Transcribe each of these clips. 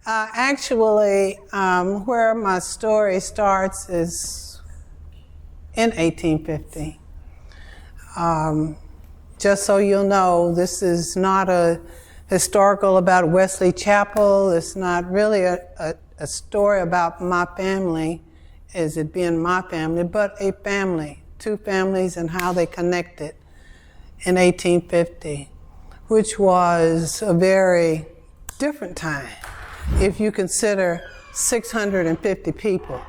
Actually, where my story starts is in 1850. Just so you'll know, this is not a historical about Wesley Chapel. It's not really a story about my family, as it being my family, but a family, two families and how they connected in 1850, which was a very different time. If you consider 650 people,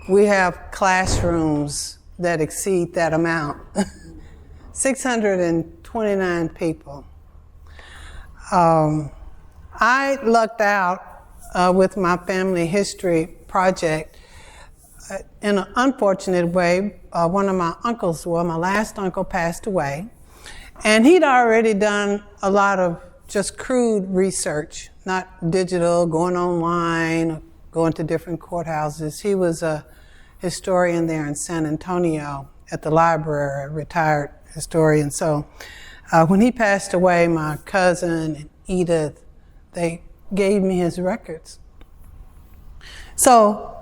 we have classrooms that exceed that amount. 629 people. I lucked out with my family history project in an unfortunate way. One of my uncles, my last uncle passed away, and he'd already done a lot of just crude research, not digital, going online, going to different courthouses. He was a historian there in San Antonio at the library, a retired historian. So when he passed away, my cousin and Edith, they gave me his records. So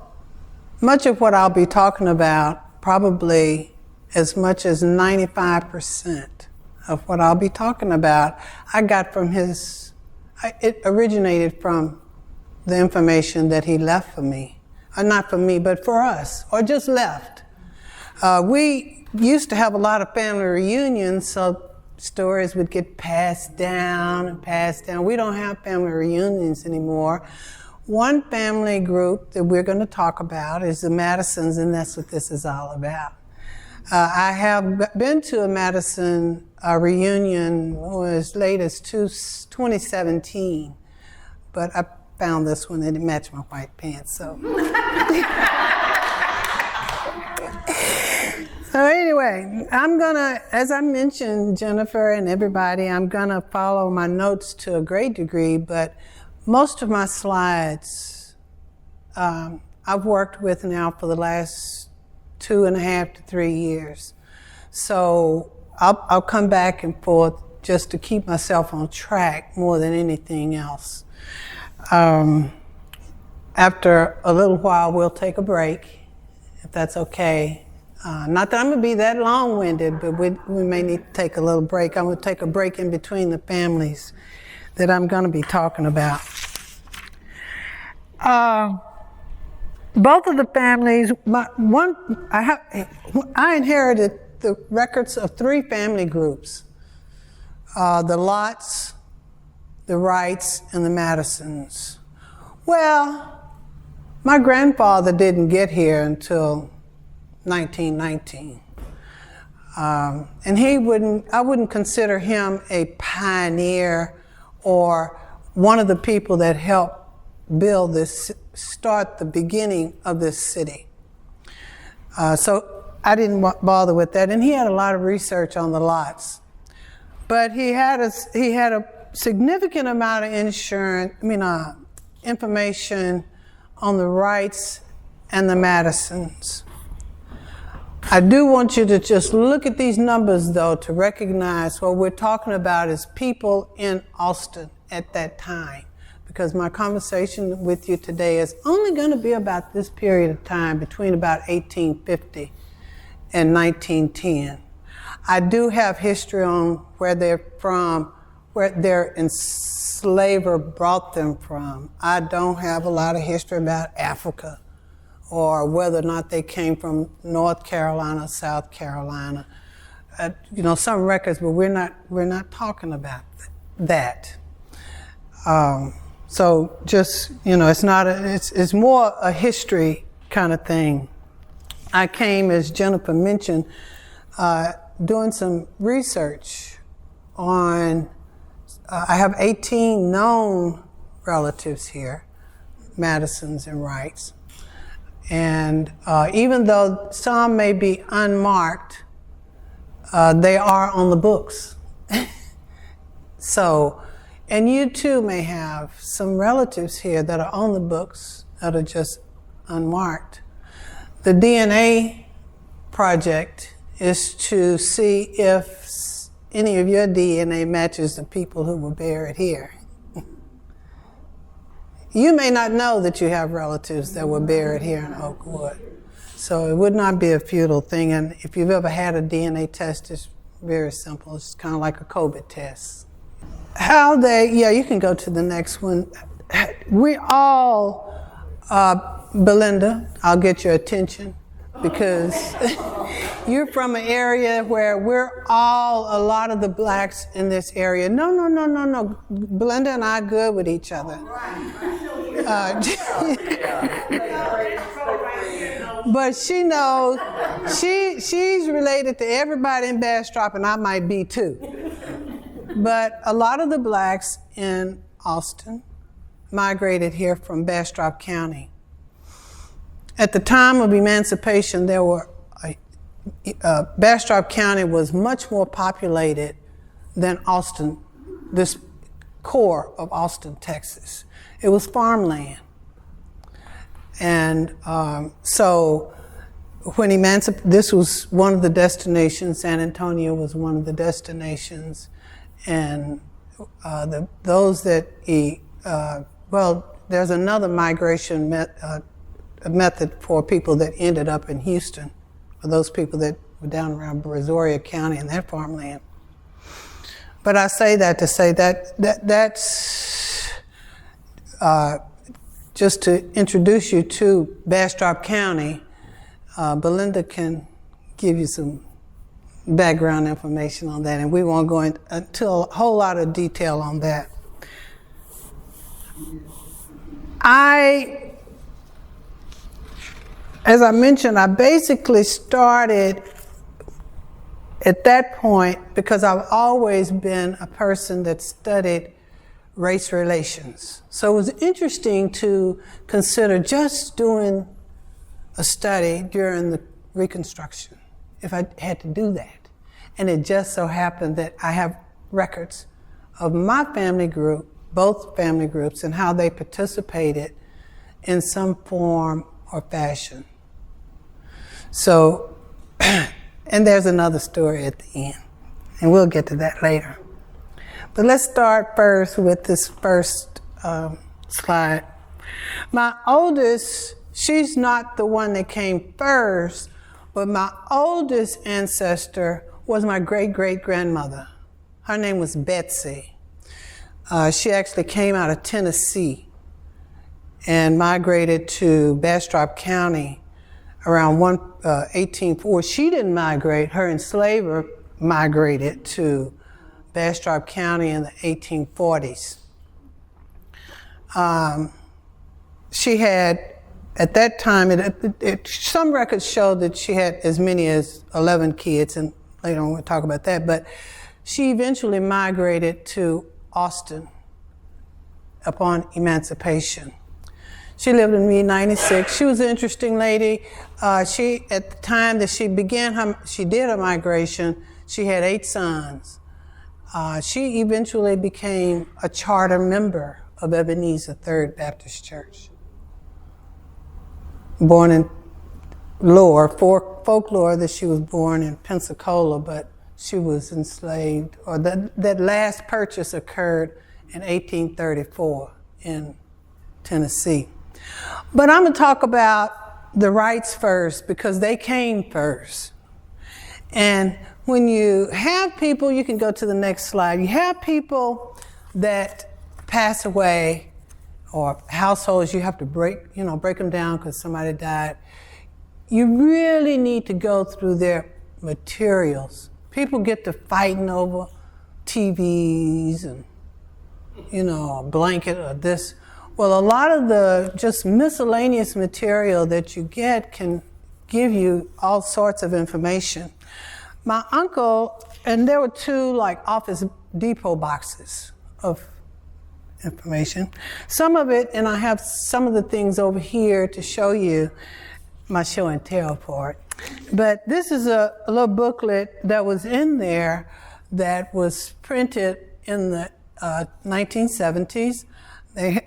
much of what I'll be talking about, probably as much as 95% of what I'll be talking about, I got from it originated from the information that he left for me. Or not for me, but for us, or just left. We used to have a lot of family reunions, so stories would get passed down and passed down. We don't have family reunions anymore. One family group that we're going to talk about is the Madisons, and that's what this is all about. I have been to a Madison reunion as late as 2017, but I found this one and it matched my white pants, so. So anyway, I'm gonna, as I mentioned, Jennifer and everybody, I'm gonna follow my notes to a great degree, but most of my slides I've worked with now for the last 2.5 to 3 years. So I'll come back and forth just to keep myself on track more than anything else. After a little while, we'll take a break, if that's okay. Not that I'm going to be that long-winded, but we may need to take a little break. I'm going to take a break in between the families that I'm going to be talking about. Both of the families, I inherited the records of 3 family groups, the Lotts, the Wrights, and the Madisons. Well, my grandfather didn't get here until 1919. And I wouldn't consider him a pioneer or one of the people that helped build this, start the beginning of this city. So I didn't bother with that. And he had a lot of research on the Lotts. But he had a significant amount of information on the Wrights and the Madisons. I do want you to just look at these numbers, though, to recognize what we're talking about is people in Austin at that time, because my conversation with you today is only going to be about this period of time between about 1850 and 1910. I do have history on where they're from, where their enslaver brought them from. I don't have a lot of history about Africa or whether or not they came from North Carolina, South Carolina. Some records, but we're not talking about that. So just, it's more a history kind of thing. I came, as Jennifer mentioned, doing some research on, I have 18 known relatives here, Madisons and Wrights. And even though some may be unmarked, they are on the books. So, and you too may have some relatives here that are on the books that are just unmarked. The DNA project is to see if any of your DNA matches the people who were buried here. You may not know that you have relatives that were buried here in Oakwood. So it would not be a futile thing. And if you've ever had a DNA test, it's very simple. It's kind of like a COVID test. You can go to the next one. We all, Belinda, I'll get your attention because you're from an area where a lot of the blacks in this area. No. Belinda and I are good with each other. But she knows, she's related to everybody in Bastrop, and I might be too. But a lot of the blacks in Austin migrated here from Bastrop County. At the time of emancipation, Bastrop County was much more populated than Austin, this core of Austin, Texas. It was farmland. And so when this was one of the destinations. San Antonio was one of the destinations. And those that there's another migration method for people that ended up in Houston, for those people that were down around Brazoria County and that farmland. But I say that to say that's just to introduce you to Bastrop County. Belinda can give you some background information on that, and we won't go into a whole lot of detail on that. As I mentioned, I basically started at that point because I've always been a person that studied race relations. So it was interesting to consider just doing a study during the Reconstruction, if I had to do that. And it just so happened that I have records of my family group, both family groups, and how they participated in some form or fashion. So, and there's another story at the end, and we'll get to that later. But let's start first with this first slide. My oldest, she's not the one that came first, but my oldest ancestor was my great-great-grandmother. Her name was Betsy. She actually came out of Tennessee and migrated to Bastrop County around 1840. She didn't migrate. Her enslaver migrated to Bastrop County in the 1840s. She had, at that time, some records show that she had as many as 11 kids, and later on we'll talk about that, but she eventually migrated to Austin upon emancipation. She lived in me 96. She was an interesting lady. At the time that she did her migration, she had 8 sons. She eventually became a charter member of Ebenezer Third Baptist Church. Born in folklore that she was born in Pensacola, but she was enslaved, or that last purchase occurred in 1834 in Tennessee. But I'm going to talk about the Wrights first because they came first. And when you have people, you can go to the next slide, you have people that pass away, or households you have to break them down because somebody died. You really need to go through their materials. People get to fighting over TVs and, a blanket or this. Well, a lot of the just miscellaneous material that you get can give you all sorts of information. My uncle, and there were 2 Office Depot boxes of information. Some of it, and I have some of the things over here to show you my show and tell part. But this is a little booklet that was in there that was printed in the 1970s. They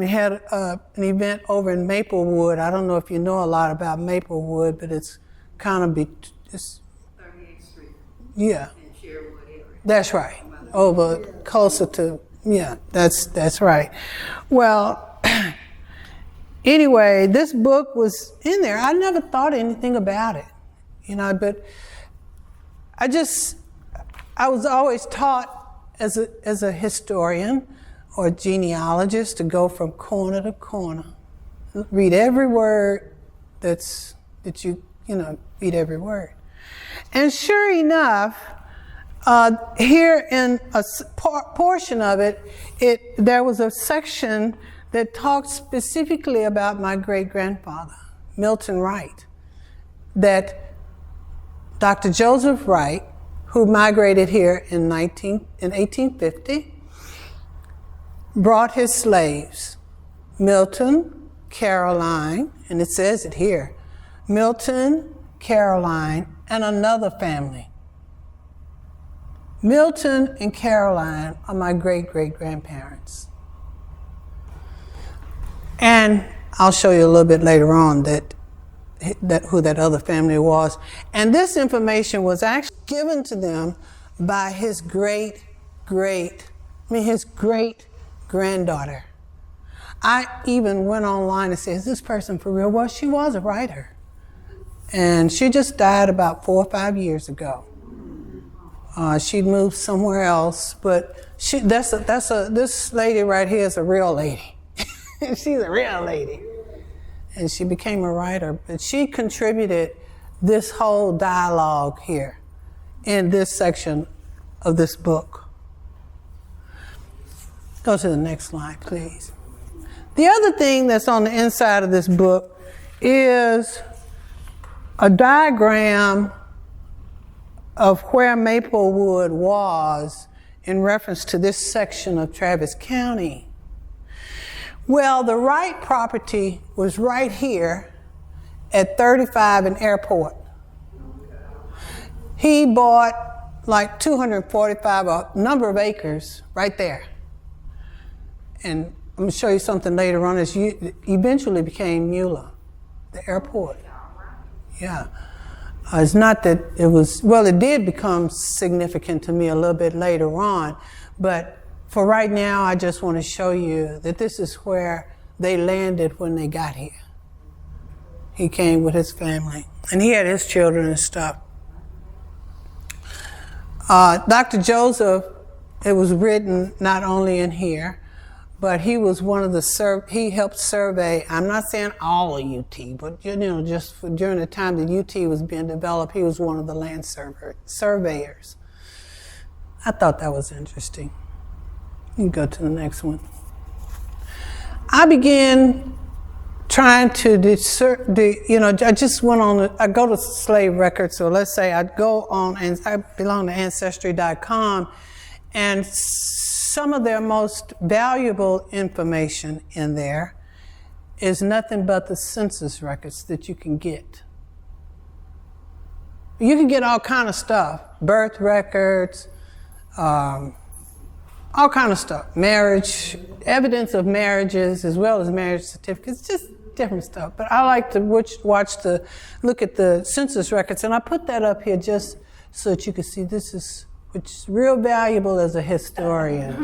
had an event over in Maplewood. I don't know if you know a lot about Maplewood, but it's kind of 38th Street. Yeah. In Sherwood area. That's right. Over closer to, yeah, that's right. Well, Anyway, this book was in there. I never thought anything about it, but I was always taught as a historian or a genealogist to go from corner to corner, read every word that you read every word. And sure enough, here in a portion of it, there was a section that talked specifically about my great-grandfather, Milton Wright, that Dr. Joseph Wright, who migrated here in 1850, brought his slaves, Milton, Caroline, and it says it here, Milton, Caroline, and another family. Milton and Caroline are my great-great-grandparents. And I'll show you a little bit later on that who that other family was. And this information was actually given to them by his great-granddaughter. I even went online and said, is this person for real? Well, she was a writer. And she just died about 4 or 5 years ago. She'd moved somewhere else, but this lady right here is a real lady. She's a real lady. And she became a writer, but she contributed this whole dialogue here in this section of this book. Go to the next slide, please. The other thing that's on the inside of this book is a diagram of where Maplewood was in reference to this section of Travis County. Well, the Wright property was right here at 35 and Airport. He bought like 245, a number of acres right there. And I'm going to show you something later on. It eventually became Mueller, the airport. Yeah. It's not that it was, well, it did become significant to me a little bit later on, but for right now, I just want to show you that this is where they landed when they got here. He came with his family, and he had his children and stuff. Dr. Joseph, it was written not only in here, but he was one of the, he helped survey, I'm not saying all of UT, but just during the time that UT was being developed, he was one of the land surveyors. I thought that was interesting. You can go to the next one. I began trying to I just went on, I go to slave records, so let's say I go on, and I belong to Ancestry.com, and some of their most valuable information in there is nothing but the census records that you can get. You can get all kind of stuff, birth records, all kind of stuff, marriage, evidence of marriages, as well as marriage certificates, just different stuff. But I like to look at the census records, and I put that up here just so that you can see this is, which is real valuable as a historian.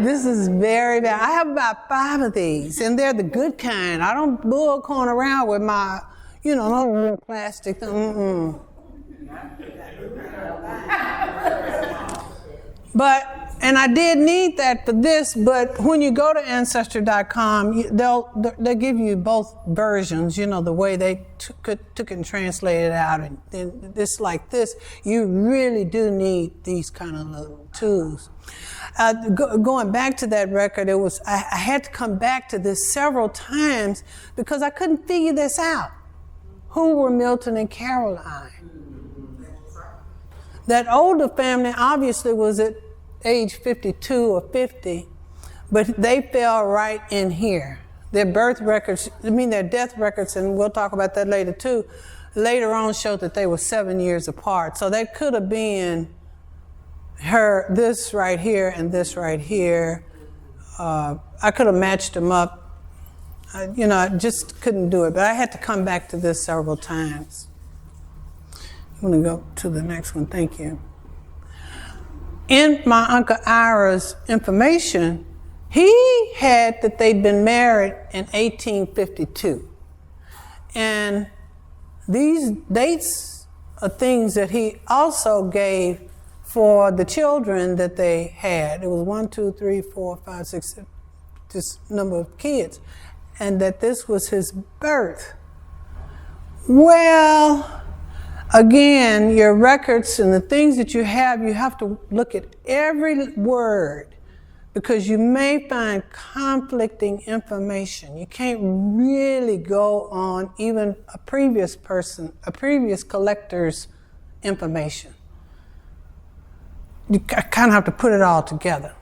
This is very bad. I have about 5 of these, and they're the good kind. I don't bullcorn around with my, no real plastic. And I did need that for this, but when you go to Ancestry.com, they'll give you both versions, the way they took and translated it out. And then this like this, you really do need these kind of little tools. Going back to that record, I had to come back to this several times because I couldn't figure this out. Who were Milton and Caroline? That older family obviously was at age 52 or 50, but they fell right in here. Their birth records, their death records, and we'll talk about that later too, later on showed that they were 7 years apart. So that could have been this right here and this right here. I could have matched them up. I just couldn't do it, but I had to come back to this several times. I'm going to go to the next one. Thank you. In my Uncle Ira's information, He had that they'd been married in 1852. And these dates are things that he also gave for the children that they had. It was 1, 2, 3, 4, 5, 6, this number of kids. And that this was his birth. Well, again, your records and the things that you have to look at every word, because you may find conflicting information. You can't really go on even a previous collector's information. You kind of have to put it all together.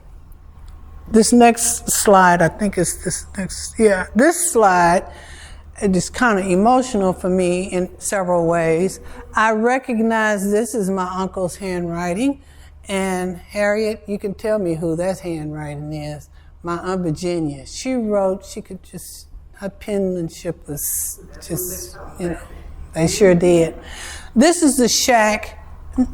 This next slide, I think is this next, this slide, it is kind of emotional for me in several ways. I recognize this is my uncle's handwriting. And Harriet, you can tell me who that handwriting is. My Aunt Virginia. She wrote, her penmanship was just, they sure did. This is the shack,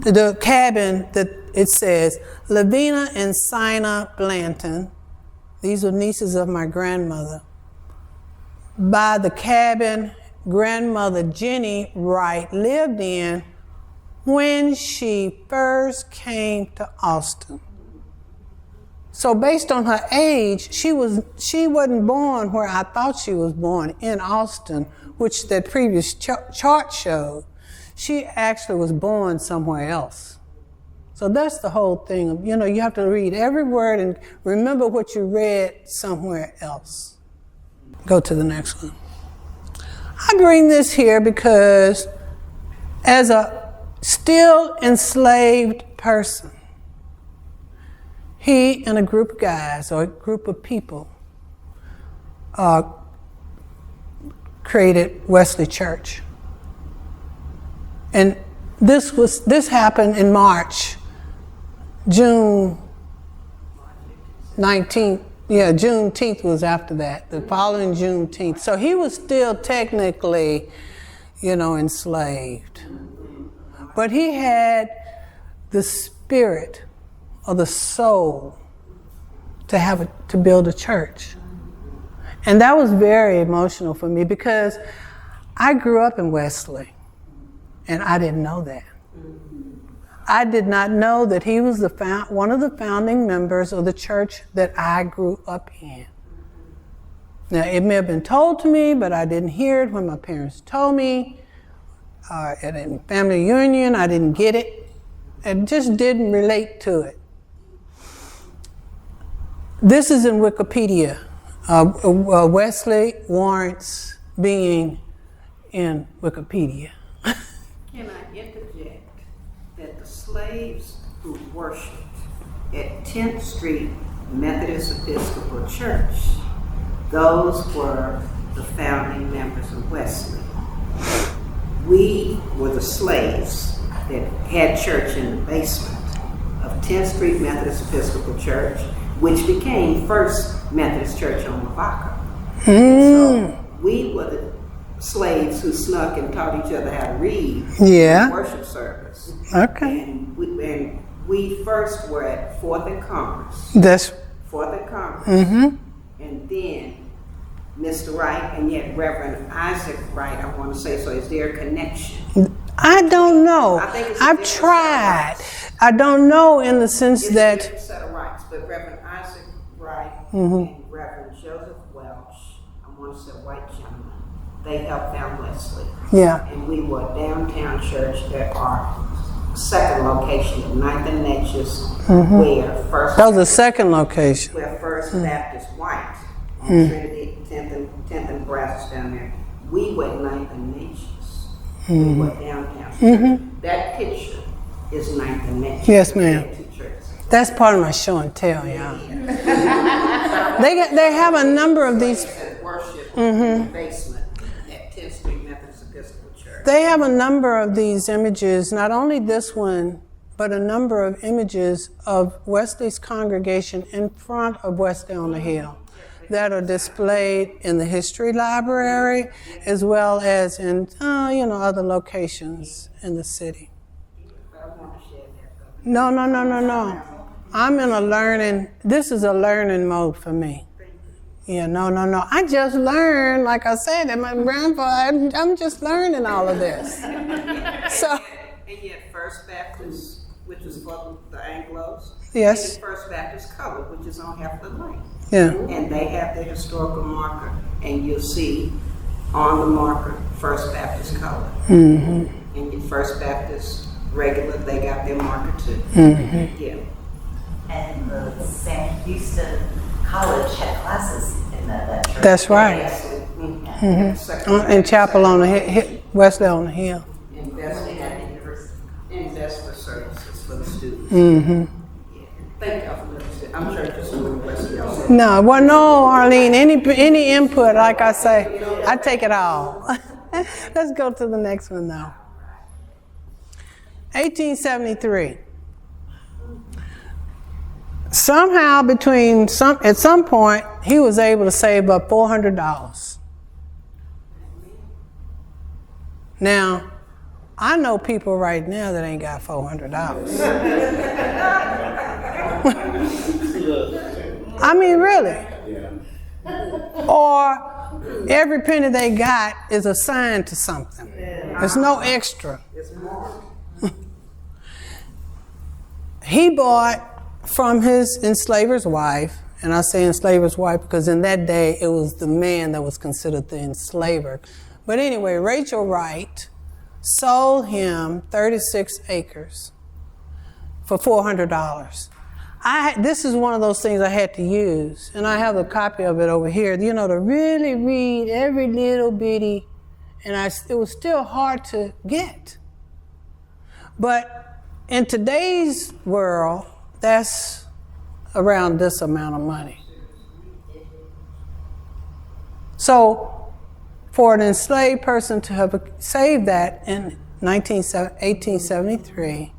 the cabin that it says, Lavina and Sina Blanton. These were nieces of my grandmother. By the cabin grandmother Jenny Wright lived in when she first came to Austin. So based on her age, she wasn't born where I thought she was born, in Austin, which that previous chart showed. She actually was born somewhere else. So that's the whole thing. You have to read every word and remember what you read somewhere else. Go to the next one. I bring this here because as a still enslaved person, he and a group of guys or a group of people created Wesley Church. And this happened in March, June 19th. Yeah, Juneteenth was after that, the following Juneteenth. So he was still technically, enslaved. But he had the spirit or the soul to build a church. And that was very emotional for me because I grew up in Wesley and I didn't know that. I did not know that he was one of the founding members of the church that I grew up in. Now, it may have been told to me, but I didn't hear it when my parents told me. At a family union, I didn't get it. It just didn't relate to it. This is in Wikipedia. Wesley warrants being in Wikipedia. Can I interject that the slaves who worshiped at 10th Street Methodist Episcopal Church, those were the founding members of Wesley. We were the slaves that had church in the basement of 10th Street Methodist Episcopal Church, which became First Methodist Church on Lavaca. So we were the slaves who snuck and taught each other how to read in worship service. Okay. And we first were at 4th and Commerce. That's 4th and Commerce. Mm-hmm. And then Mr. Wright and yet Reverend Isaac Wright, I want to say, so is there a connection? I don't know. I think it's I've tried. I don't know in the sense that... It's a different set of rights, but Reverend Isaac Wright and Reverend Joseph Welch, I want to say white gentlemen, they helped found Wesley. Yeah. And we were a downtown church at our second location at 9th and Natchez, where First... That was the second location. Where First Baptist White, on Trinity, 10th and Brazos down there. We were at 9th and Natchez. We were downtown. That picture is 9th and Natchez. Yes, ma'am. That's part of my show and tell, y'all. They have a number of these. Worship in the basement at 10th Street Methodist Episcopal Church. They have a number of these images, not only this one, but a number of images of Wesley's congregation in front of Wesley on the Hill that are displayed in the history library as well as in other locations in the city. No. I'm in a learning, this is a learning mode for me. Yeah, no. I just learned, like I said, that my grandfather, I'm just learning all of this. So. And yet First Baptist, which is for the Anglos. Yes. And First Baptist Colored, which is on Heflin Lane. Yeah. And they have their historical marker, and you'll see on the marker First Baptist Colored. Mm-hmm. And your First Baptist regular, they got their marker too. Mm-hmm. Yeah. And the Sam Houston College had classes in that church. That's right. Mm-hmm. And Chapel on the Wesley on the hill. Investor services for the students. Mm-hmm. Yeah. Thank y'all for listening. I'm sure just a little Wesley. No, well, no, Arlene, any input, like I say, I take it all. Let's go to the next one now. 1873. Somehow at some point, he was able to save up $400. Now, I know people right now that ain't got $400. I mean, really. Or every penny they got is assigned to something. There's no extra. He bought from his enslaver's wife, and I say enslaver's wife because in that day it was the man that was considered the enslaver. But anyway, Rachel Wright sold him 36 acres for $400. This is one of those things I had to use, and I have a copy of it over here, you know, to really read every little bitty, and it was still hard to get. But in today's world, that's around this amount of money. So for an enslaved person to have saved that in 1873,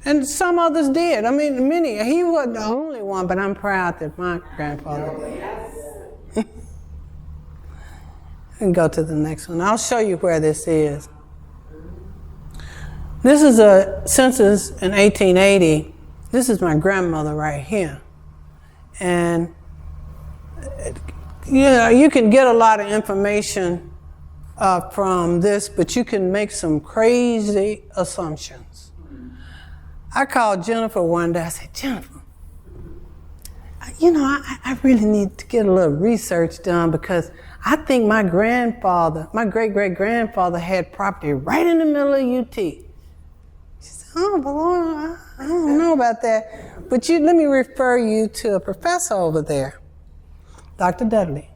and some others did. I mean, many. He wasn't the only one, but I'm proud that my grandfather did. And go to the next one. I'll show you where this is. This is a census in 1880. This is my grandmother right here. And, you know, you can get a lot of information from this, but you can make some crazy assumptions. I called Jennifer one day. I said, Jennifer, you know, I really need to get a little research done because I think my great-great-grandfather had property right in the middle of UT. She said, oh, Valore, I don't know about that. But let me refer you to a professor over there, Dr. Dudley.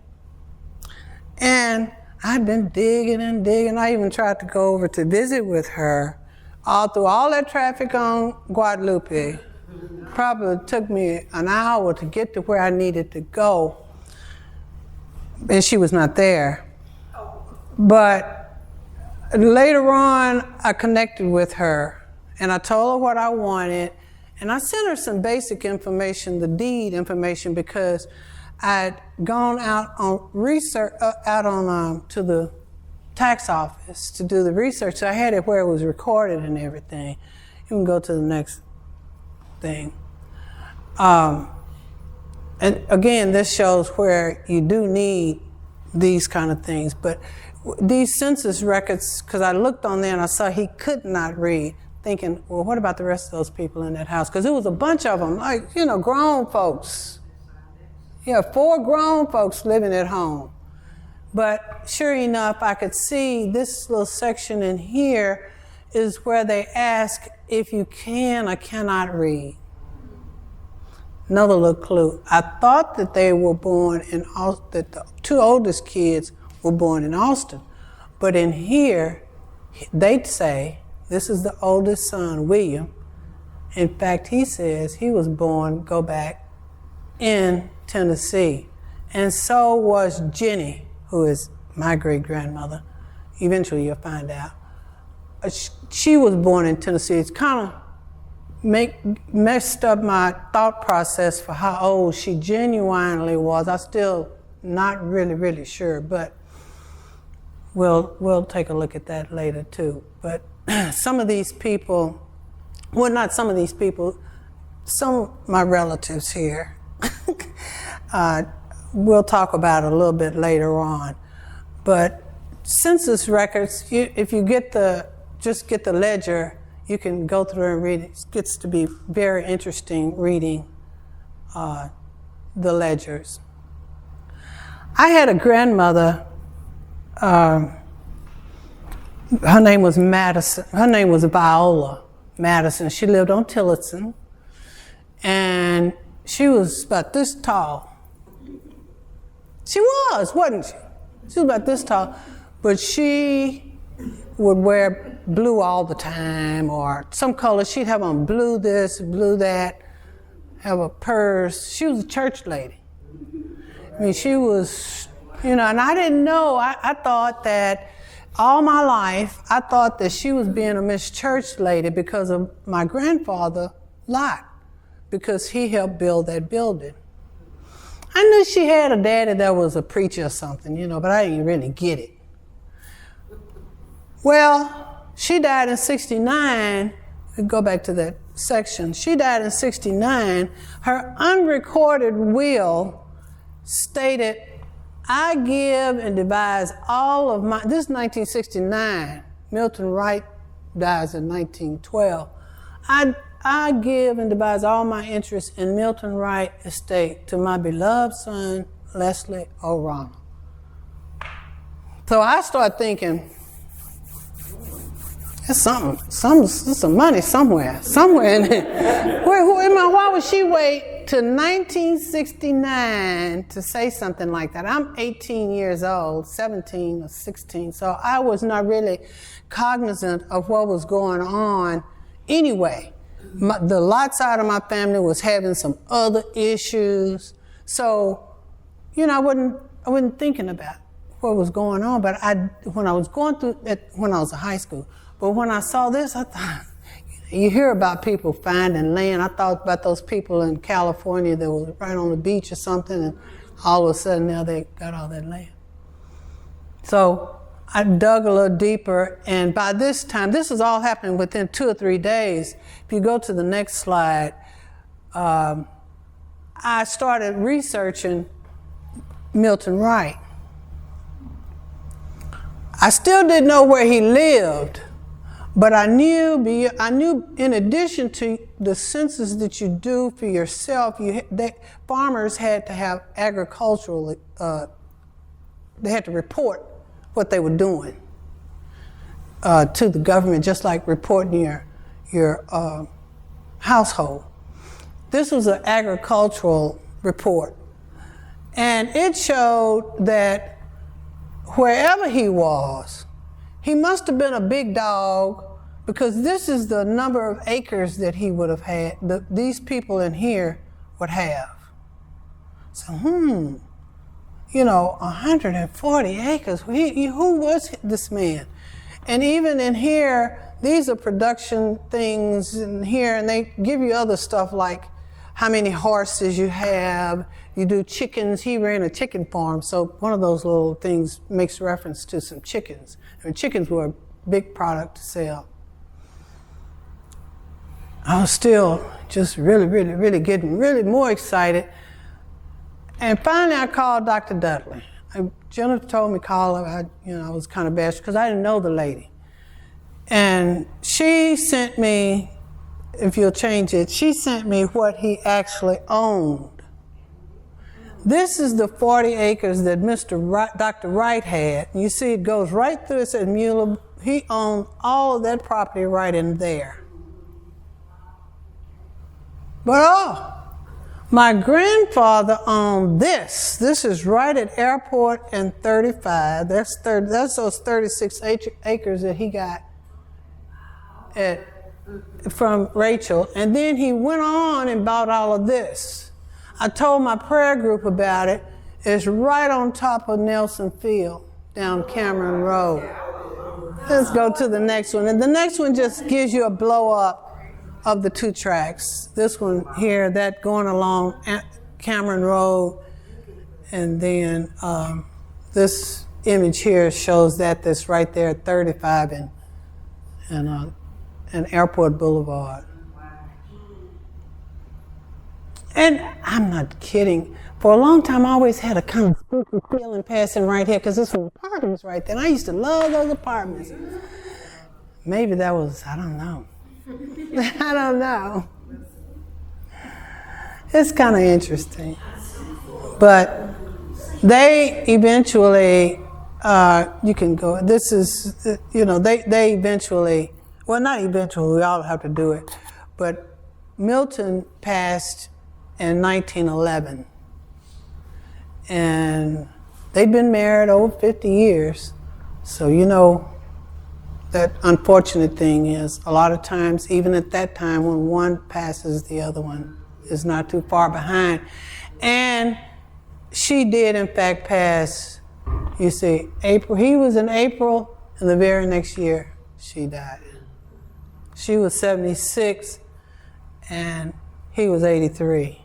And I've been digging and digging. I even tried to go over to visit with her all through all that traffic on Guadalupe. Probably took me an hour to get to where I needed to go. And she was not there. But later on, I connected with her and I told her what I wanted. And I sent her some basic information, the deed information, because I'd gone out on research, to the tax office to do the research. So I had it where it was recorded and everything. You can go to the next thing. And again, this shows where you do need these kind of things. But these census records, because I looked on there and I saw he could not read, thinking, well, what about the rest of those people in that house? Because it was a bunch of them, like, you know, grown folks. Yeah, 4 grown folks living at home. But sure enough, I could see this little section in here is where they ask if you can or cannot read. Another little clue. I thought that they were born in Austin, that the 2 oldest kids were born in Austin. But in here, they'd say, this is the oldest son, William. In fact, he says he was born, go back, in Tennessee. And so was Jenny, who is my great-grandmother. Eventually you'll find out. She was born in Tennessee. It's kind of messed up my thought process for how old she genuinely was. I'm still not really sure, but we'll take a look at that later too. But some of these people well, not some of these people, some of my relatives here. We'll talk about it a little bit later on. But census records, if you get the ledger, you can go through and read it. It gets to be very interesting reading the ledgers. I had a grandmother, her name was Madison. Her name was Viola Madison. She lived on Tillotson, and she was about this tall. She was, wasn't she? She was about this tall, but she would wear blue all the time, or some color. She'd have on blue this, blue that, have a purse. She was a church lady. I mean, she was, and I didn't know. I thought that all my life, I thought that she was being a Miss Church lady because of my grandfather, Lott, because he helped build that building. I knew she had a daddy that was a preacher or something, but I didn't really get it. Well, she died in 1969. Go back to that section. She died in 1969. Her unrecorded will stated, I give and devise all of my, this is 1969. Milton Wright dies in 1912. I give and devise all my interests in Milton Wright estate to my beloved son, Leslie O'Ronald. So I started thinking, there's some money somewhere in there. Why would she wait till 1969 to say something like that? I'm 18 years old, 17 or 16, so I was not really cognizant of what was going on anyway. The Lott side of my family was having some other issues, so I wasn't thinking about what was going on. But when I was going through it, when I was in high school. But when I saw this, I thought, you hear about people finding land. I thought about those people in California that was right on the beach or something, and all of a sudden now they got all that land. So I dug a little deeper, and by this time, this was all happening within 2 or 3 days. If you go to the next slide, I started researching Milton Wright. I still didn't know where he lived, but I knew in addition to the census that you do for yourself, farmers had to have agricultural, they had to report what they were doing to the government, just like reporting your household. This was an agricultural report, and it showed that wherever he was, he must have been a big dog, because this is the number of acres that he would have had, these people in here would have. So, 140 acres. Who was this man? And even in here, these are production things in here, and they give you other stuff like how many horses you have. You do chickens. He ran a chicken farm, so one of those little things makes reference to some chickens. And chickens were a big product to sell. I was still just really, really, really getting really more excited. And finally, I called Dr. Dudley. Jennifer told me to call her. I was kind of bashful because I didn't know the lady. And she sent me, if you'll change it, she sent me what he actually owned. This is the 40 acres that Dr. Wright had. You see it goes right through, it says Mueller. He owned all of that property right in there. But my grandfather owned this. This is right at Airport and 35. That's those 36 acres that he got from Rachel. And then he went on and bought all of this. I told my prayer group about it. It's right on top of Nelson Field down Cameron Road. Let's go to the next one. And the next one just gives you a blow up of the 2 tracks. This one here, that going along Cameron Road, and then this image here shows that's right there at 35 and Airport Boulevard. And I'm not kidding. For a long time, I always had a kind of spooky feeling passing right here because there's some apartments right there. And I used to love those apartments. Maybe that was, I don't know. I don't know. It's kind of interesting. But they eventually, you can go, this is, they eventually, well, not eventually, we all have to do it, but Milton passed in 1911. And they'd been married over 50 years. So, that unfortunate thing is a lot of times, even at that time, when one passes, the other one is not too far behind. And she did, in fact, pass, you see, April. He was in April, and the very next year, she died. She was 76, and he was 83.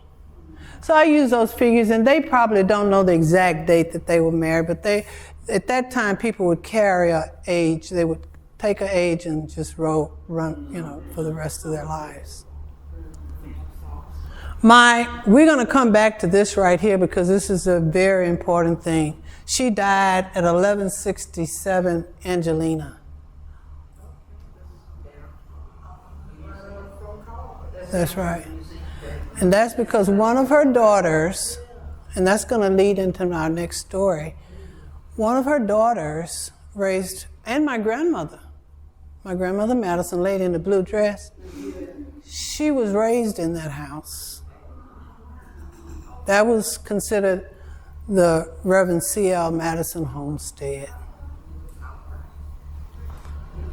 So I use those figures, and they probably don't know the exact date that they were married, but at that time, people would carry an age. They would take an age and just run, for the rest of their lives. We're going to come back to this right here because this is a very important thing. She died at 1167 Angelina. That's right. And that's because one of her daughters, and that's going to lead into our next story, one of her daughters raised, and my grandmother Madison, lady in the blue dress, she was raised in that house. That was considered the Reverend C.L. Madison homestead.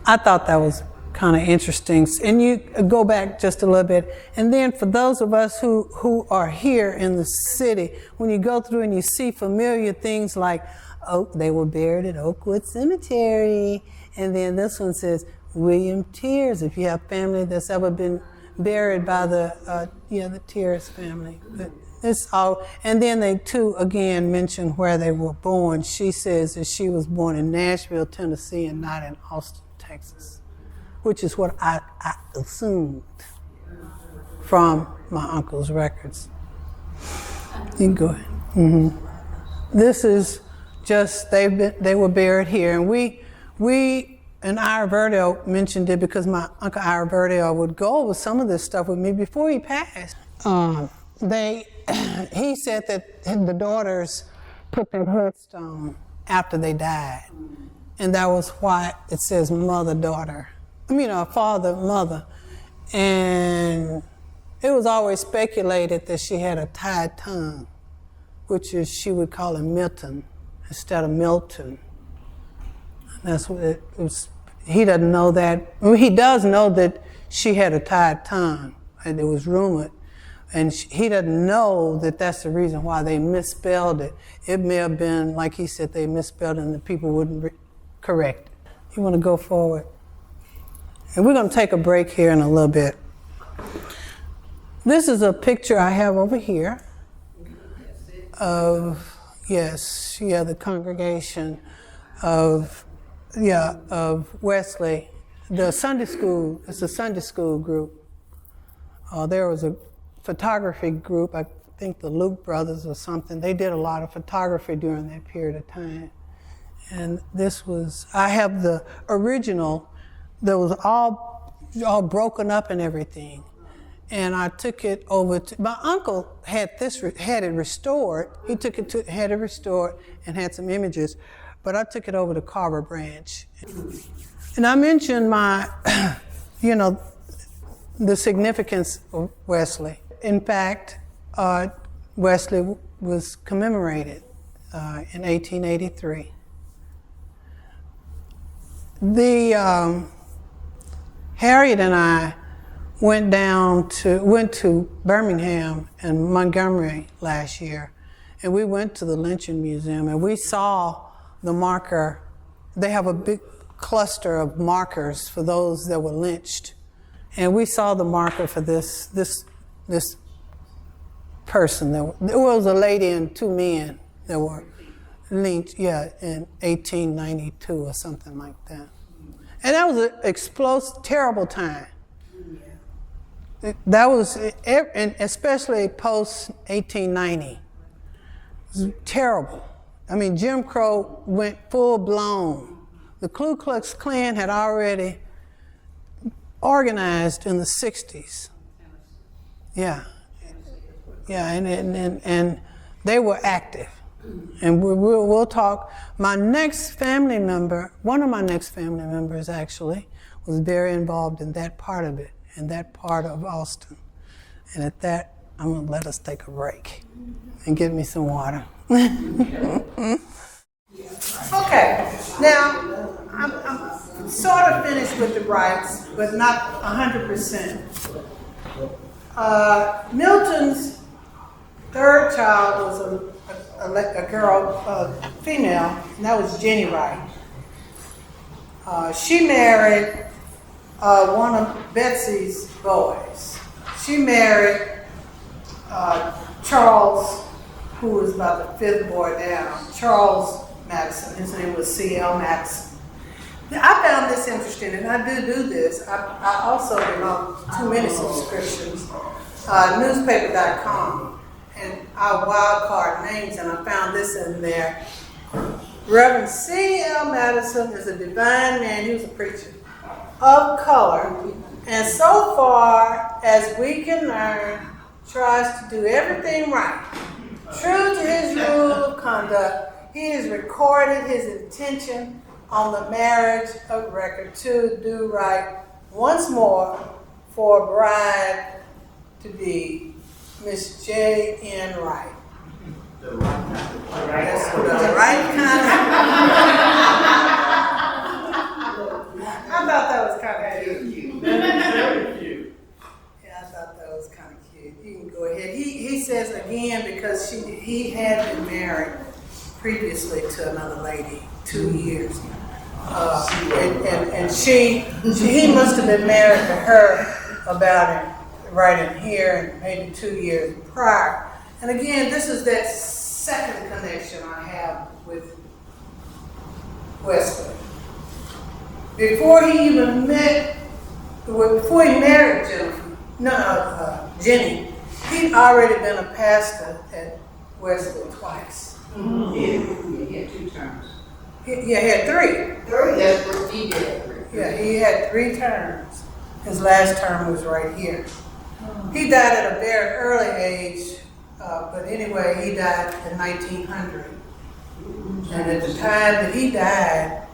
I thought that was kind of interesting. And you go back just a little bit. And then for those of us who are here in the city, when you go through and you see familiar things like, they were buried at Oakwood Cemetery. And then this one says, William Tiers, if you have family that's ever been buried by the Tiers family. But it's all, and then they too, again, mention where they were born. She says that she was born in Nashville, Tennessee, and not in Austin, Texas, which is what I assumed from my uncle's records. You can go ahead. Mm-hmm. This is just, they were buried here. And we and Iraverdio mentioned it because my Uncle Iraverdio would go over some of this stuff with me before he passed. He said that the daughters put their headstone after they died. And that was why it says mother-daughter. Father-mother. And it was always speculated that she had a tied tongue, which is, she would call it Milton instead of Milton. And that's what it was. He doesn't know that. He does know that she had a tied tongue, and it was rumored. And he doesn't know that that's the reason why they misspelled it. It may have been, like he said, they misspelled it and the people wouldn't correct it. You want to go forward? And we're going to take a break here in a little bit. This is a picture I have over here of, the congregation of Wesley. The Sunday school, it's a Sunday school group. There was a photography group, I think the Luke brothers or something. They did a lot of photography during that period of time. And this was, I have the original that was all broken up and everything. And I took it over to, my uncle had it restored. He had it restored and had some images, but I took it over to Carver Branch. And I mentioned the significance of Wesley. In fact, Wesley was commemorated in 1883. Harriet and I went to Birmingham and Montgomery last year, and we went to the Lynching Museum, and we saw the marker. They have a big cluster of markers for those that were lynched, and we saw the marker for this person. There was a lady and two men that were lynched, in 1892 or something like that. And that was an explosive, terrible time. That was, and especially post 1890, it was terrible. I mean, Jim Crow went full blown. The Ku Klux Klan had already organized in the 60s. Yeah. Yeah, and they were active. And we'll talk. My next family member, one of my next family members actually, was very involved in that part of it, in that part of Austin. And at that, I'm going to let us take a break and get me some water. Okay, now I'm sort of finished with the Brights, but not 100%. Milton's third child was a girl, female, and that was Jenny Wright. She married one of Betsy's boys. She married Charles, who was about the fifth boy down, Charles Madison. His name was C.L. Madison. I found this interesting, and I do this. I also belong to too many subscriptions, newspaper.com, and our wild card names, and I found this in there. Reverend C.L. Madison is a divine man, he was a preacher, of color, and so far as we can learn, tries to do everything right. True to his rule of conduct, he has recorded his intention on the marriage of record to do right once more for a bride to be Miss J.N. Wright. The right kind of. I thought that was kind of cute. Very cute. Yeah, I thought that was kind of cute. You can go ahead. He says again because he had been married previously to another lady 2 years. And he must have been married to her about right in here and maybe 2 years prior. And again, this is that second connection I have with Wesley. Before he married Jenny, he'd already been a pastor at Wesley twice. Mm-hmm. He had 2 terms. He had 3. 3? That's what he did. Yeah, he had 3 terms. His last term was right here. He died at a very early age, but anyway, he died in 1900. And at the time that he died,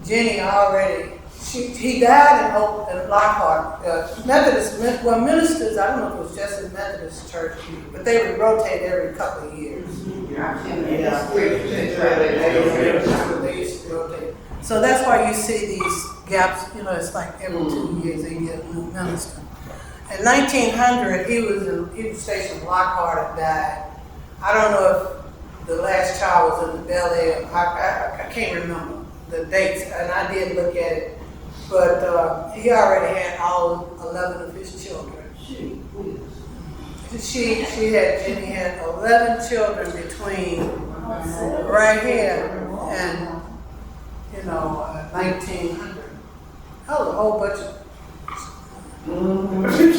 Jenny already, he died in Lockhart. Methodist, ministers, I don't know if it was just in Methodist church, but they would rotate every couple of years. They used to rotate. So that's why you see these gaps, it's like every 2 years they get a new minister. In 1900, he was stationed in Lockhart and died. I don't know if the last child was in the belly. I can't remember the dates, and I did look at it. But he already had all 11 of his children. Jenny had 11 children between right here and 1900. That was a whole bunch of. No TV.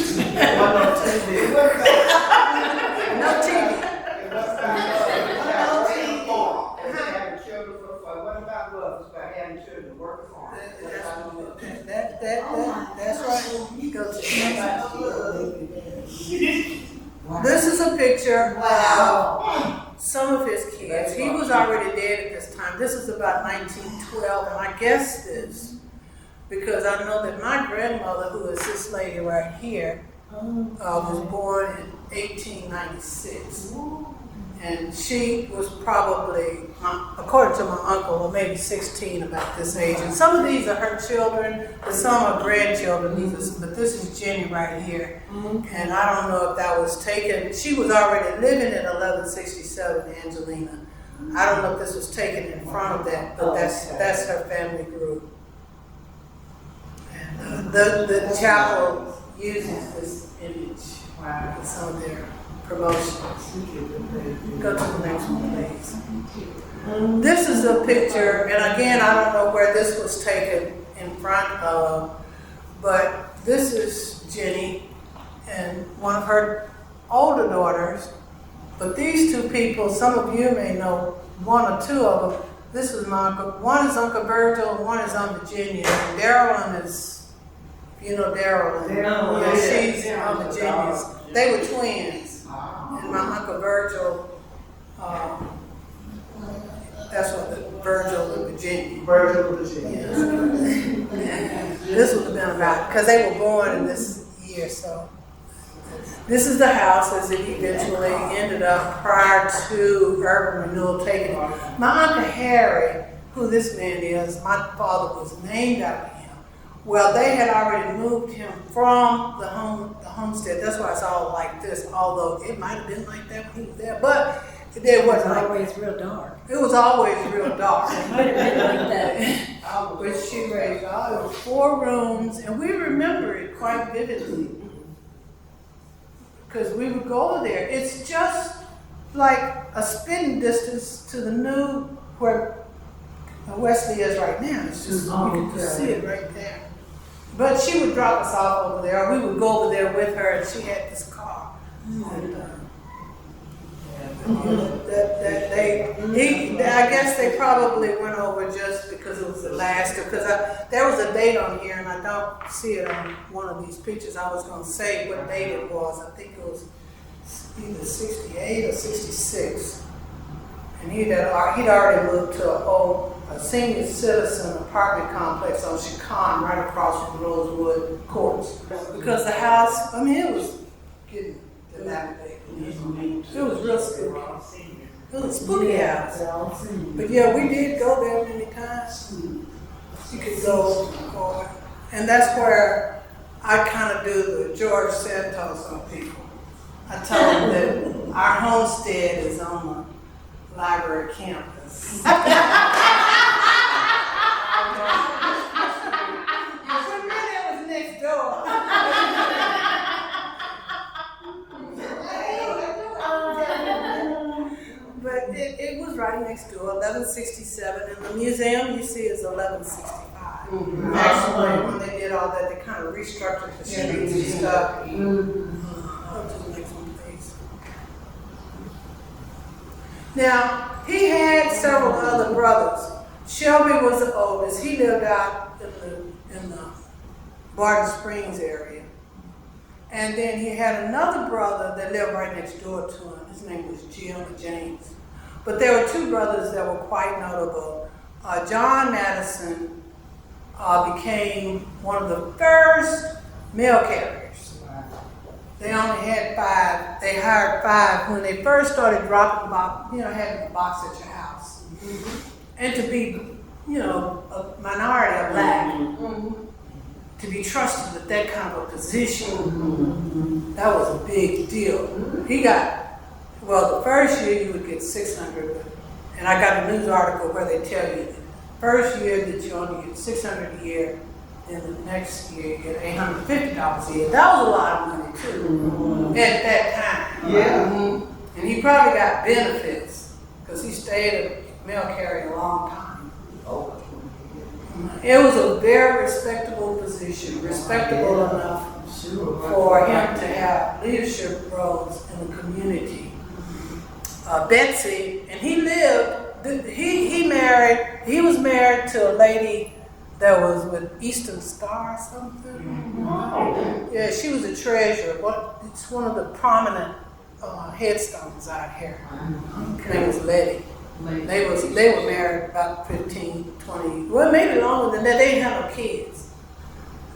That's right. This is a picture of some of his kids. He was already dead at this time. This is about 1912, and I guess this because I know that my grandmother, who is this lady right here, was born in 1896. And she was probably, according to my uncle, or maybe 16 about this age. And some of these are her children, and some are grandchildren. But this is Jenny right here. And I don't know if that was taken. She was already living in 1167, Angelina. I don't know if this was taken in front of that, but that's her family group. And the chapel uses this image in some of their promotions. Go to the next one, please. This is a picture, and again, I don't know where this was taken in front of, but this is Jenny and one of her older daughters. But these two people, some of you may know one or two of them. This is my uncle. One is Uncle Virgil, and one is Aunt Virginia. And Darylyn is, you know Darylyn. Yeah, she's Aunt Virginia's. They were twins. And my Uncle Virgil, that's what Virgil and Virginia. Virgil and Virginia. Yes. This would have been about, because they were born in this year, so. This is the house as it eventually ended up prior to urban renewal taking it. My Uncle Harry, who this man is, my father was named after him. Well, they had already moved him from the homestead. That's why it's all like this, although it might have been like that when he was there. But it wasn't always real dark. It was always real dark. It might have been like that. But she raised all, it was 4 rooms, and we remember it quite vividly. Because we would go over there. It's just like a spitting distance to the new, where Wesley is right now. It's just, you can just see it right there. But she would drop us off over there, or we would go over there with her, and she had this car. I guess they probably went over just because it was the last, because there was a date on here, and I don't see it on one of these pictures. I was going to say what date it was. I think it was either 68 or 66. And he'd already moved to a senior citizen apartment complex on Chicon, right across from Rosewood Courts. Because the house, I mean, it was getting dilapidated. It was real spooky. It was a spooky house. But yeah, we did go there many times. You could go, and that's where I kind of do the George Santos on people. I tell them that our homestead is on the library campus. But really, it was next door. But it was right next door, 1167, and the museum you see is 1165. Actually, when they did all that, they kind of restructured the streets and stuff. I'll do the next one, please. Now, he had several other brothers. Shelby was the oldest. He lived out in the Barton Springs area. And then he had another brother that lived right next door to him. His name was Jim James. But there were 2 brothers that were quite notable. John Madison became one of the first mail carriers. They only had 5. They hired 5 when they first started dropping box, having a box at your house. And to be, a minority of black, to be trusted with that kind of a position, that was a big deal. He got, the first year you would get $600, and I got a news article where they tell you that first year that you only get $600 a year, and the next year you get $850 a year. That was a lot of money too, at that time. Yeah. And he probably got benefits, because he stayed a mail carrier a long time. It was a very respectable position, respectable enough for him to have leadership roles in the community. Betsy, and he was married to a lady that was with Eastern Star or something. Yeah, she was a treasurer. It's one of the prominent headstones out here. Her name was Letty. They were married about 15, 20, well, maybe longer than that. They didn't have no kids.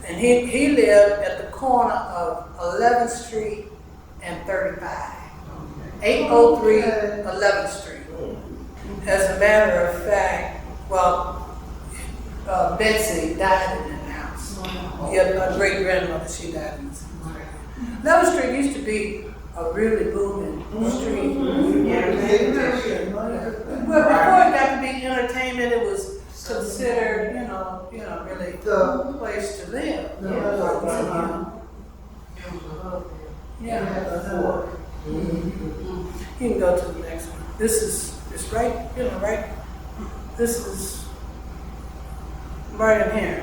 And he lived at the corner of 11th Street and 35. 803 11th Street. As a matter of fact, Betsy died in that house. Yeah, my great-grandmother, she died in this house. 11th Street used to be a really booming street. Well, before it got to be entertainment, it was considered, really the place to live. You can go to the next one. This is right, this is right in here.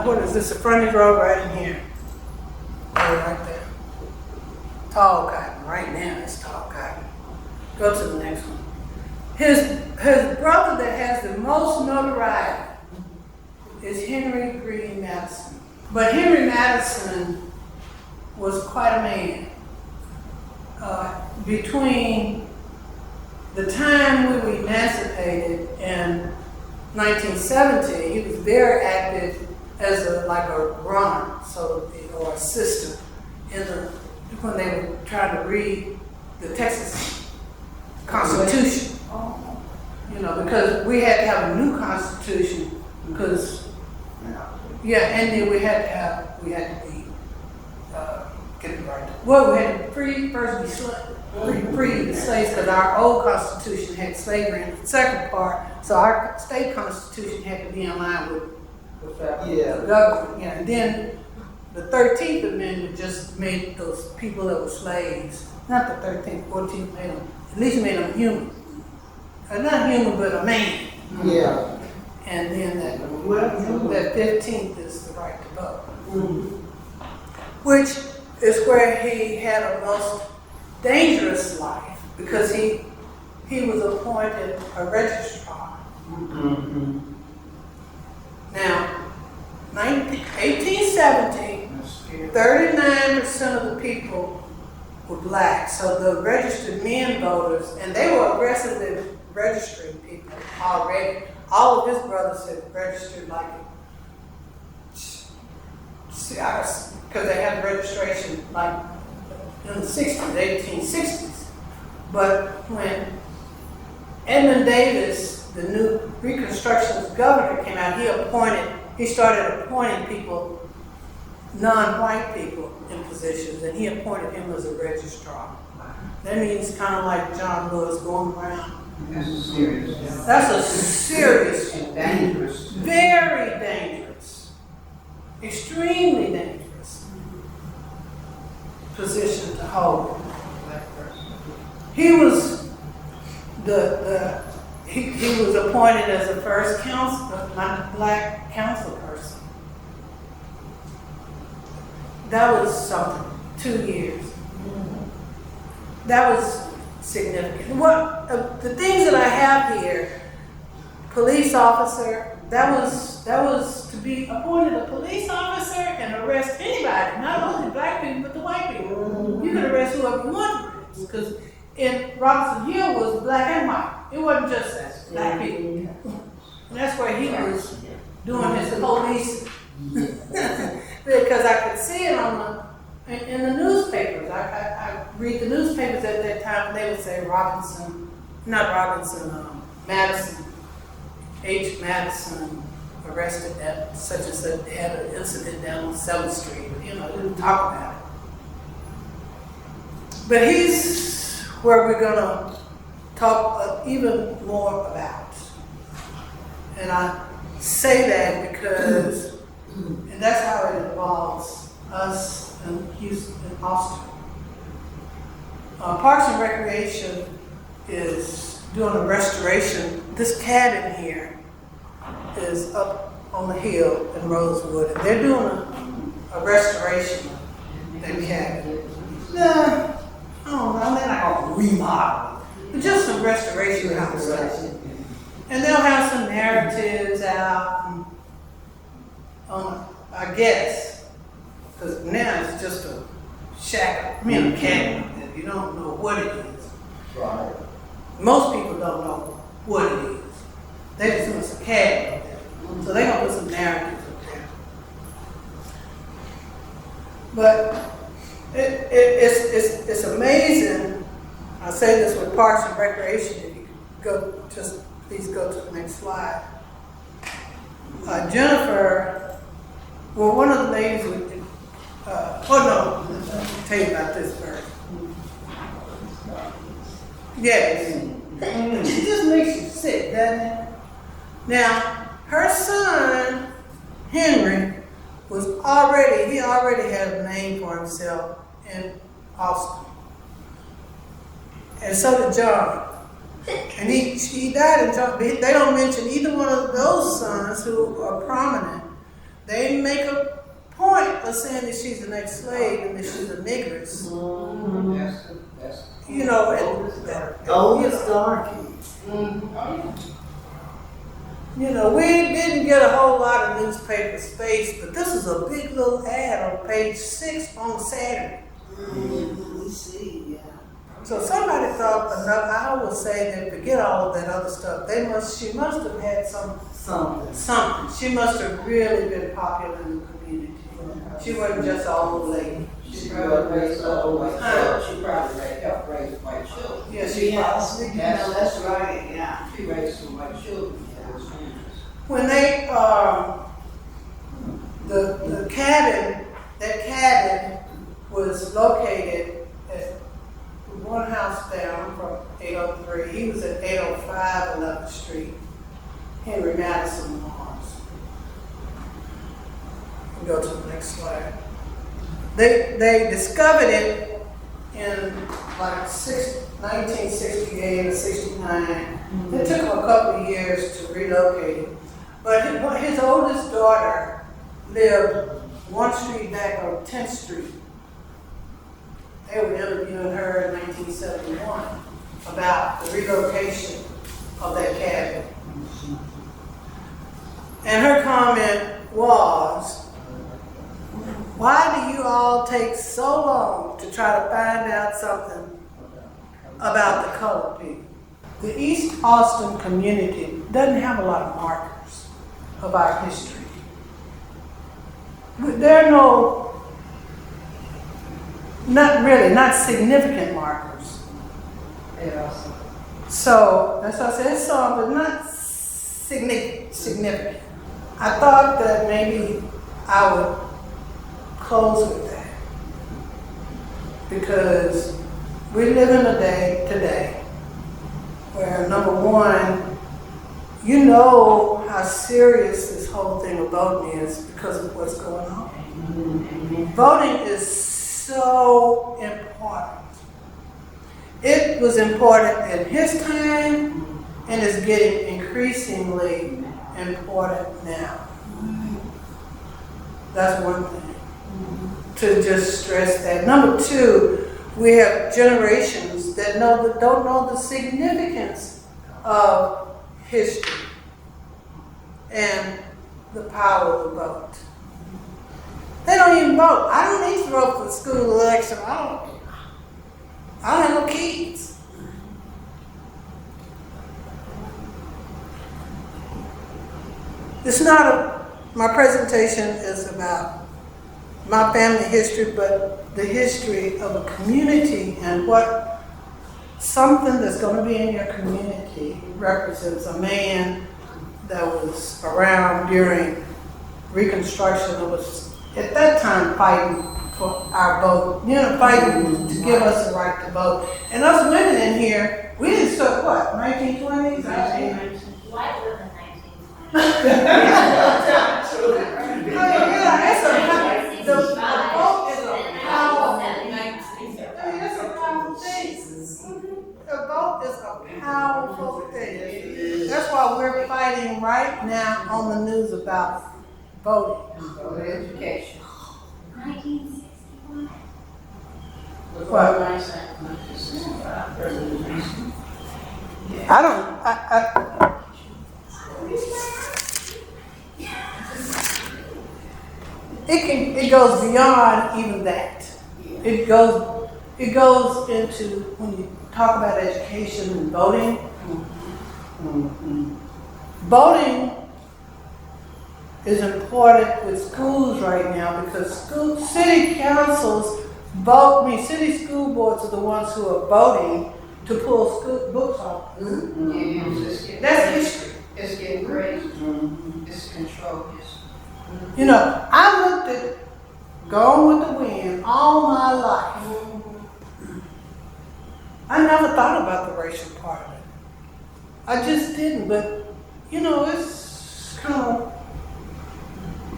What is this? The frontage road right in here. Right there. tall cotton. Right now it's tall cotton. Go to the next one. His brother that has the most notoriety is Henry Green Madison. But Henry Madison was quite a man. Between the time we were emancipated and 1970, he was very active as a runner, or assistant when they were trying to read the Texas Constitution. Because we had to have a new Constitution because, and then we had to be, get it right. Well, we had to free the slaves because our old Constitution had slavery in the second part, so our state Constitution had to be in line with the government. And then the 13th Amendment just made those people that were slaves, not the 13th, 14th, at least made them human. Not human, but a man. Yeah. And then that 15th is the right to vote. Which is where he had a most dangerous life because he was appointed a registrar. Now, 1870, 39% of the people were black, so the registered men voters, and they were aggressively registering people already. All of his brothers had registered because they had registration like in the 60s, 1860s. But when Edmund Davis, the new Reconstructionist governor, came out, he started appointing people, non-white people, in positions, and he appointed him as a registrar. That means kind of like John Lewis going around. That's a serious, dangerous, very dangerous, extremely dangerous position to hold. He was he was appointed as the first black council person. That was something. 2 years. That was significant. The things that I have here, police officer, that was to be appointed a police officer and arrest anybody, not only black people, but the white people. You could arrest whoever you want to arrest, because in Robinson Hill was black and white. It wasn't just black people. And that's where he was doing his police. Because I could see it in the newspapers. I read the newspapers at that time, and they would say Madison, H. Madison arrested at such and such, they had an incident down on 7th Street. They didn't talk about it. But he's where we're going to talk even more about. And I say that because, and that's how it involves us in Houston and Austin. Parks and Recreation is doing a restoration. This cabin here is up on the hill in Rosewood, and they're doing a restoration of that cabin. I don't know, they're not going to remodel it, but just some restoration kind of stuff. And they'll have some narratives out, I guess, because now it's just a shack, a cabin. You don't know what it is. Right. Most people don't know what it is. They just know it's a cabin up there. So they're going to put some narratives up there. But it's amazing. I say this with Parks and Recreation. If you could please go to the next slide. Jennifer, one of the ladies let me tell you about this first. Yes. It just makes you sick, doesn't it? Now, her son, Henry, he already had a name for himself in Austin. And so did John. And he died in John. They don't mention either one of those sons who are prominent. They make a point of saying that she's an ex-slave and that she's a negress. That's. You know, Oldest darky. you know, we didn't get a whole lot of newspaper space, but this is a big little ad on page 6 on Saturday. We see, yeah. So somebody thought enough. I would say that forget all of that other stuff. She must have had something. She must have really been popular in the community. She wasn't just an old lady. She probably raised white children. She probably helped raise white children. Yeah, she Yes, that's right, yeah. She raised some white children. when they the cabin, that cabin was located at one house down from 803. He was at 805 11th Street, Henry Madison Mars. Go to the next slide. They discovered it in like 1968 or 69. It took him a couple of years to relocate it. But his oldest daughter lived one street back on 10th Street. They were interviewing her in 1971 about the relocation of that cabin. And her comment was, why do you all take so long to try to find out something about the colored people? The East Austin community doesn't have a lot of markers of our history. There are not significant markers. So that's why I said some, but not significant. I thought that maybe I would close with that, because we live in a day today where, number one, you know how serious this whole thing of voting is because of what's going on. Voting is so important. It was important in his time and is getting increasingly important now. That's one thing. To just stress that. Number two, we have generations that don't know the significance of history and the power of the vote. They don't even vote. I don't need to vote for the school election. I don't have no kids. My presentation is about my family history, but the history of a community and what something that's going to be in your community represents. A man that was around during Reconstruction, that was at that time fighting for our vote, fighting to give us the right to vote. And us women in here, we didn't start what, 1920s? White women, 1920. The vote is a powerful thing. It's a powerful thing. The vote is a powerful thing. That's why we're fighting right now on the news about voting. Voter education. 1961. What? I don't. It goes beyond even that. It goes into, when you talk about education and voting. Voting is important with schools right now because city councils city school boards are the ones who are voting to pull school books off. That's history. It's getting crazy. It's control history. I looked at Gone with the Wind all my life. I never thought about the racial part of it. I just didn't, but it's kind of.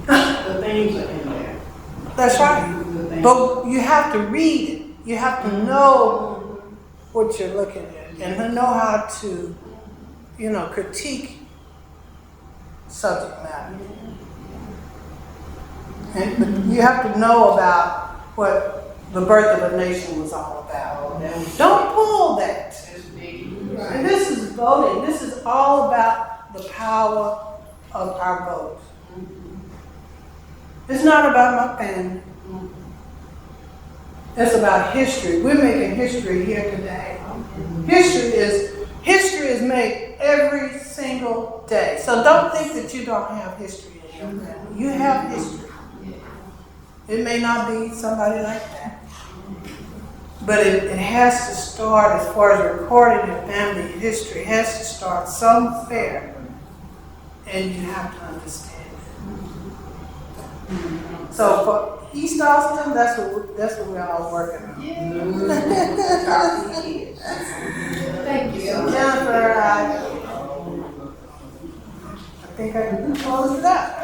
The things are in there. That's right. But you have to read it. You have to know what you're looking at and to know how to, critique subject matter. But you have to know about what the birth of a nation was all about. Don't pull that. And this is voting. This is all about the power of our vote. It's not about my family. It's about history. We're making history here today. History is made every single day. So don't think that you don't have history in your family. You have history. It may not be somebody like that. But it has to start, as far as recording in family history, it has to start somewhere. And you have to understand it. So for East Austin, that's what we're all working on. Thank you. Jennifer, I think I can close it up.